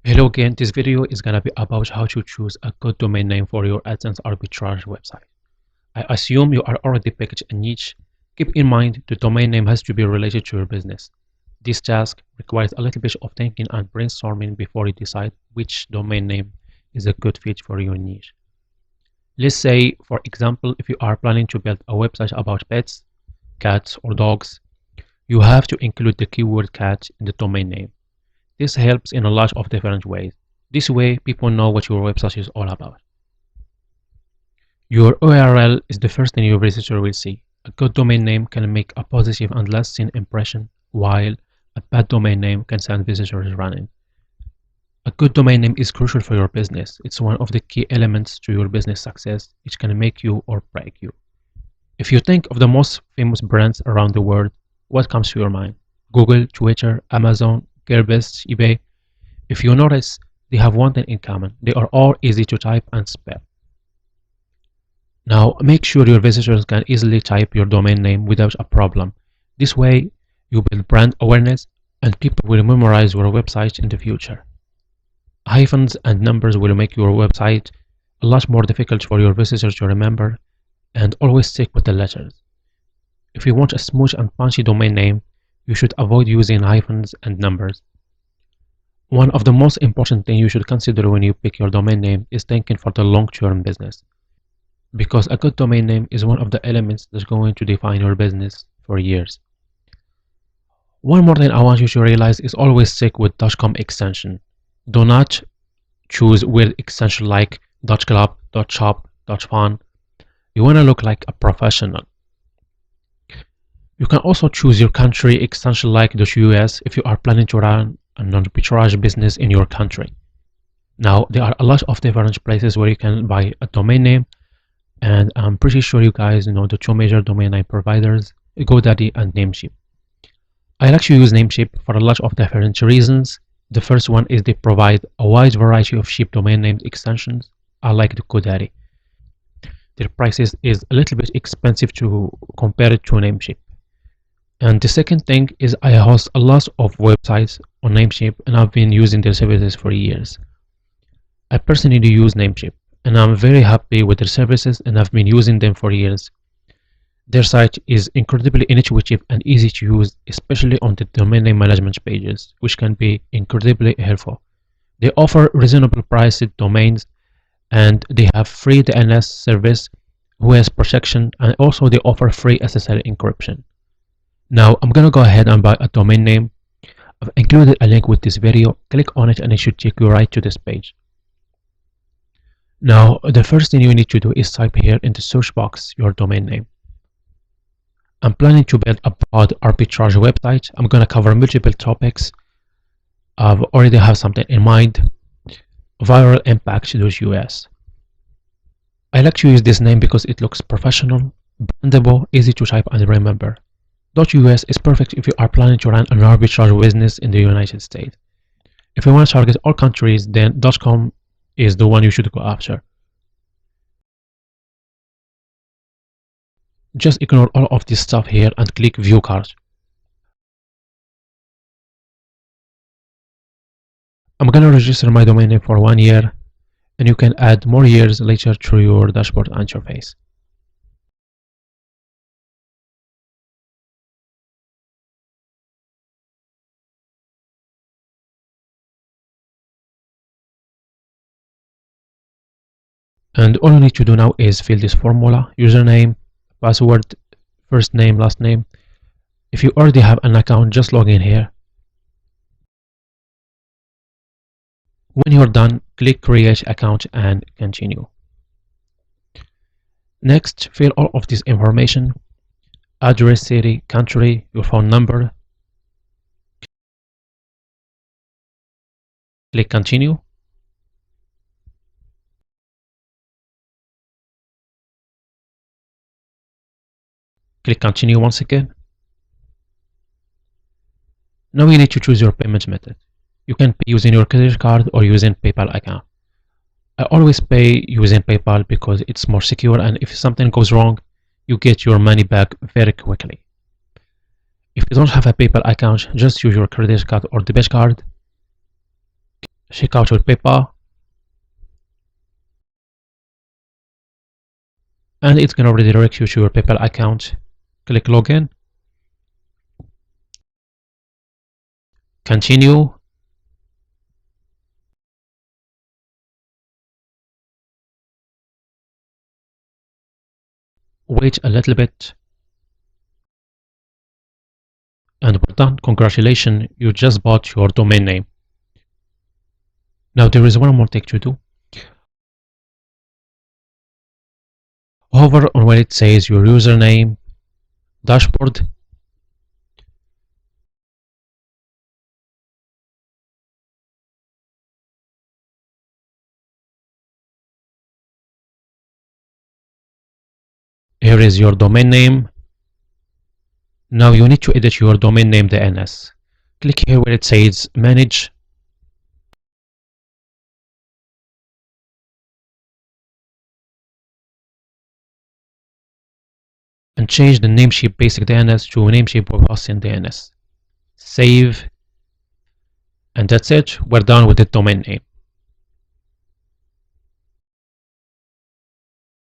Hello again, this video is gonna be about how to choose a good domain name for your AdSense arbitrage website. I assume you are already picked a niche. Keep in mind the domain name has to be related to your business. This task requires a little bit of thinking and brainstorming before you decide which domain name is a good fit for your niche. Let's say, for example, if you are planning to build a website about pets, cats or dogs, you have to include the keyword cat in the domain name. This helps in a lot of different ways. This way, people know what your website is all about. Your URL is the first thing your visitor will see. A good domain name can make a positive and lasting impression, while a bad domain name can send visitors running. A good domain name is crucial for your business. It's one of the key elements to your business success. It can make you or break you. If you think of the most famous brands around the world, what comes to your mind? Google, Twitter, Amazon, Gearbest, eBay. If you notice, they have one thing in common. They are all easy to type and spell. Now, make sure your visitors can easily type your domain name without a problem. This way, you build brand awareness and people will memorize your website in the future. Hyphens and numbers will make your website a lot more difficult for your visitors to remember, and always stick with the letters. If you want a smooth and punchy domain name, you should avoid using hyphens and numbers. One of the most important things you should consider when you pick your domain name is thinking for the long-term business, because a good domain name is one of the elements that's going to define your business for years. One more thing I want you to realize is always stick with .com extension. Do not choose weird extension like .club, .shop, .fun. You want to look like a professional. You can also choose your country extension like .us if you are planning to run an arbitrage business in your country. Now, there are a lot of different places where you can buy a domain name, and I'm pretty sure you guys know the two major domain name providers, GoDaddy and Namecheap. I like to use Namecheap for a lot of different reasons. The first one is they provide a wide variety of cheap domain name extensions. I like the GoDaddy. Their prices is a little bit expensive to compare it to Namecheap. And the second thing is I host a lot of websites on Namecheap and I've been using their services for years. I personally use Namecheap and I'm very happy with their services and I've been using them for years. Their site is incredibly intuitive and easy to use, especially on the domain name management pages, which can be incredibly helpful. They offer reasonable priced domains and they have free DNS service, OS protection, and also they offer free SSL encryption. Now I'm gonna go ahead and buy a domain name. I've included a link with this video. Click on it and it should take you right to this page. Now the first thing you need to do is type here in the search box your domain name. I'm planning to build a broad arbitrage website. I'm gonna cover multiple topics. I've already have something in mind. Viral impact.us. I like to use this name because it looks professional, brandable, easy to type and remember. .us is perfect if you are planning to run an arbitrage business in the United States. If you want to target all countries, then .com is the one you should go after. Just ignore all of this stuff here and click View Cart. I'm gonna register my domain name for 1 year, and you can add more years later through your dashboard interface. And all you need to do now is fill this formula: username, password, first name, last name. If you already have an account, just log in here. When you're done, click create account and continue. Next, fill all of this information: address, city, country, your phone number. Click continue. Click continue once again. Now you need to choose your payment method. You can pay using your credit card or using PayPal account. I always pay using PayPal because it's more secure, and if something goes wrong, you get your money back very quickly. If you don't have a PayPal account, just use your credit card or debit card. check out your PayPal, and it's gonna redirect you to your PayPal account. Click login, continue, wait a little bit, and we're done. Congratulations, you just bought your domain name. Now there is one more thing to do. Hover on where it says your username, dashboard, here is your domain name. Now you need to edit your domain name DNS. Click here where it says manage, and change the Namecheap basic DNS to Namecheap web hosting DNS. Save, and that's it. We're done with the domain name.